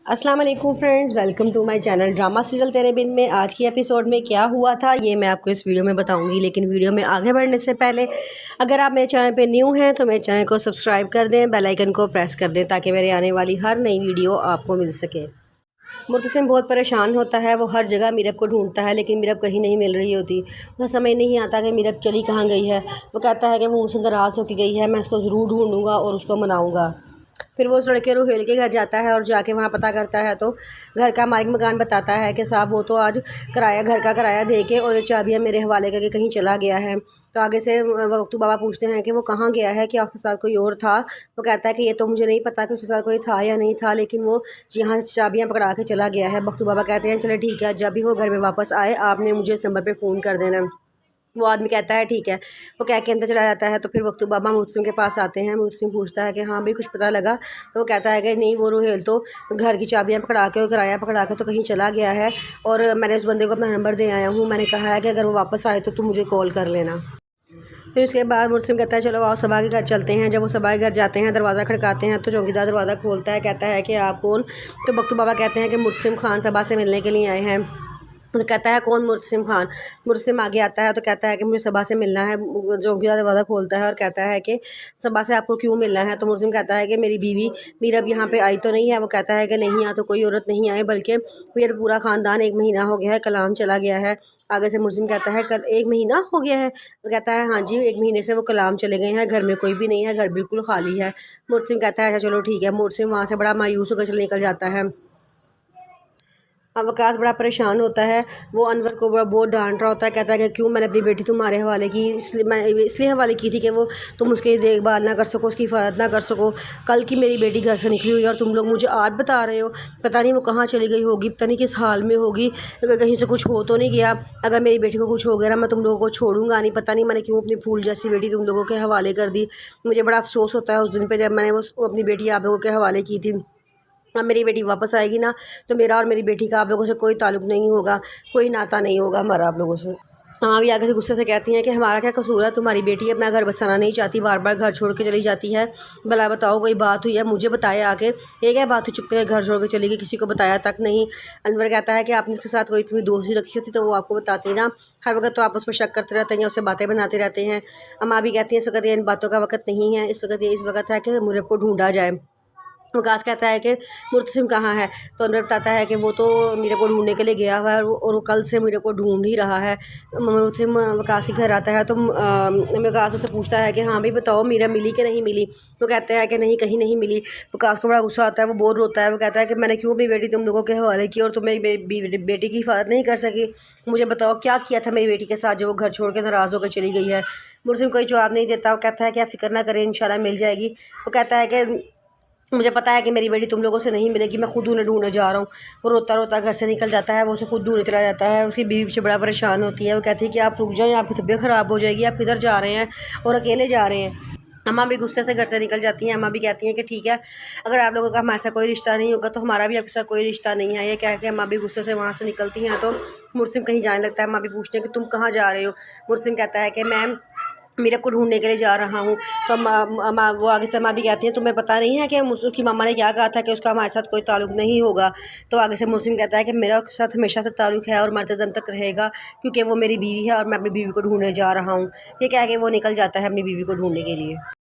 अस्सलाम वालेकुम friends, welcome to my channel drama serial Tere Bin में। आज की एपिसोड में क्या हुआ था ये मैं आपको इस वीडियो में बताऊंगी, लेकिन वीडियो में आगे बढ़ने से पहले अगर आप मेरे चैनल पे न्यू हैं तो मेरे चैनल को सब्सक्राइब कर दें, बेल आइकन को प्रेस कर दें ताकि मेरे आने वाली हर नई वीडियो आपको मिल सके। मुर्तसिम बहुत परेशान होता है, वो हर जगह मीरब को ढूंढता है लेकिन मीरब कहीं नहीं मिल रही होती। उसका समझ नहीं आता कि मीरब चली कहाँ गई है। वो कहता है कि वो मुझसे नाराज़ होकर गई है, मैं उसको ज़रूर ढूंढूंगा और उसको मनाऊंगा। फिर वो उस लड़के रुहेल के घर जाता है और जाके वहाँ पता करता है तो घर का मालिक मकान बताता है कि साहब वो तो आज घर का किराया दे के और चाबियाँ मेरे हवाले करके कहीं चला गया है। तो आगे से वक्तू बाबा पूछते हैं कि वो कहाँ गया है, कि आपके साथ कोई और था। वो कहता है कि ये तो मुझे नहीं पता कि उसके साथ कोई था या नहीं था, लेकिन वो यहाँ चाबियाँ पकड़ा के चला गया है। वक्तू बाबा कहते हैं चले ठीक है, जब भी वो घर में वापस आए आपने मुझे इस नंबर पर फ़ोन कर देना। वो आदमी कहता है ठीक है। वो कह के अंदर चला जाता है तो फिर वक्तू बाबा मुर्तसिम के पास आते हैं। मुर्तसिम पूछता है कि हाँ भाई कुछ पता लगा। तो वो कहता है कि नहीं, वो रुहेल तो घर की चाबियाँ पकड़ा के और किराया पकड़ा के तो कहीं चला गया है और मैंने उस बंदे को अपना नंबर दे आया हूँ। मैंने कहा है कि अगर वो वापस आए तो तुम मुझे कॉल कर लेना। फिर उसके बाद मुर्तसिम कहता है चलो आओ सबा के घर चलते हैं। जब वो सबा के घर जाते हैं दरवाज़ा खड़काते हैं तो चौकीदार दरवाज़ा खोलता है, कहता है कि आप कौन। तो वक्तू बाबा कहते हैं कि मुर्तसिम खान सबा से मिलने के लिए आए हैं। तो कहता है कौन? मुर्तसिम खान। मुर्तसिम आगे आता है तो कहता है कि मुझे सबा से मिलना है। चौकीदार दरवाज़ा खोलता है और कहता है कि सबा से आपको क्यों मिलना है। तो मुर्तसिम कहता है कि मेरी बीवी मीरब यहाँ पे आई तो नहीं है। वो कहता है कि नहीं, यहाँ तो कोई औरत नहीं आई, बल्कि ये तो पूरा ख़ानदान 1 महीना हो गया है, कलाम चला गया है। आगे से मुर्तसिम कहता है कल 1 महीना हो गया है। तो कहता है हाँ जी, 1 महीने से वो कलाम चले गए हैं, घर में कोई भी नहीं है, घर बिल्कुल खाली है। मुर्तसिम कहता है अच्छा चलो ठीक है। मुर्तसिम वहाँ से बड़ा मायूस होकर चले निकल जाता है। अब वकास बड़ा परेशान होता है, वो अनवर को बहुत डांट रहा होता है। कहता है कि क्यों मैंने अपनी बेटी तुम्हारे हवाले की, इसलिए हवाले की थी कि वो तुम उसकी देखभाल ना कर सको, उसकी हिफाजत ना कर सको। कल की मेरी बेटी घर से निकली हुई है और तुम लोग मुझे आज बता रहे हो। पता नहीं वो कहाँ चली गई होगी, पता नहीं किस हाल में होगी, कहीं से कुछ हो तो नहीं गया। अगर मेरी बेटी को कुछ हो गया ना मैं तुम लोगों को छोड़ूंगा नहीं। पता नहीं मैंने क्यों अपनी फूल जैसी बेटी तुम लोगों के हवाले कर दी। मुझे बड़ा अफसोस होता है उस दिन पर जब मैंने वो अपनी बेटी आप लोगों के हवाले की थी। अब मेरी बेटी वापस आएगी ना तो मेरा और मेरी बेटी का आप लोगों से कोई ताल्लुक़ नहीं होगा, कोई नाता नहीं होगा हमारा आप लोगों से। हाँ भी आगे से गुस्से से कहती हैं कि हमारा क्या कसूर है, तुम्हारी बेटी अपना घर बसाना नहीं चाहती, बार बार घर छोड़ के चली जाती है। भला बताओ कोई बात हुई है, मुझे बताया आके। ये क्या बात हुई चुप के घर छोड़ के चली गई, किसी को बताया तक नहीं। अनवर कहता है कि आपने उसके साथ कोई इतनी दोस्ती रखी होती तो वो आपको बताती ना। हर वक्त तो आप उस पर शक करते रहते हैं, उससे बातें बनाते रहते हैं। अम्मा भी कहती हैं इस वक्त इन बातों का वक्त नहीं है, इस वक्त है कि मुझे को ढूंढा जाए। वकास कहता है कि मुर्तसिम कहाँ है। तो अनवर बताता है कि वो तो मेरे को ढूंढने के लिए गया हुआ है और वो कल से मेरे को ढूंढ ही रहा है। मुर्तसिम वकास के घर आता है तो वकास उससे पूछता है कि हाँ भाई बताओ मीरा मिली कि नहीं मिली। वो कहता है कि नहीं, कहीं नहीं मिली। वकास को बड़ा गुस्सा आता है, वो बहुत रोता है। वो कहता है कि मैंने क्यों अपनी बेटी तुम लोगों के हवाले की और तुम मेरी बेटी की हिफाजत नहीं कर सकी। मुझे बताओ क्या किया था मेरी बेटी के साथ जो वो घर छोड़ के नाराज़ होकर चली गई है। मुर्तसिम कोई जवाब नहीं देता। वो कहता है कि आप फिक्र ना करें, इंशाल्लाह मिल जाएगी। वो कहता है कि मुझे पता है कि मेरी बेटी तुम लोगों से नहीं मिलेगी, मैं खुद उन्हें ढूंढने जा रहा हूँ। वो रोता रोता घर से निकल जाता है, वो उसे खुद ढूंढने चला जाता है। उसकी बीवी से बड़ा परेशान होती है। वो कहती है कि आप रुक जाएं, आपकी तबीयत ख़राब हो जाएगी, आप किधर जा रहे हैं और अकेले जा रहे हैं। अम्मा भी गुस्से से घर से निकल जाती हैं। अम्मा भी कहती हैं कि ठीक है, अगर आप लोगों का हमारे साथ कोई रिश्ता नहीं होगा तो हमारा भी आपके साथ कोई रिश्ता नहीं है। ये कह के अम्मा भी गुस्से से वहाँ से निकलती हैं। तो मुर्तसिम कहीं जाने लगता है। अम्मा भी पूछते हैं कि तुम कहाँ जा रहे हो। मुर्तसिम कहता है कि मैं मीरब को ढूंढने के लिए जा रहा हूँ। तो अम्मा वो आगे से अम्मा भी कहती हैं तुम्हें पता नहीं है कि उसकी मामा ने क्या कहा था कि उसका हमारे साथ कोई ताल्लुक़ नहीं होगा। तो आगे से मुर्तसिम कहता है कि मेरा उसके साथ हमेशा से ताल्लुक़ है और मरते दम तक रहेगा, क्योंकि वो मेरी बीवी है और मैं अपनी बीवी को ढूंढने जा रहा हूँ। ये कह के वो निकल जाता है अपनी बीवी को ढूंढने के लिए।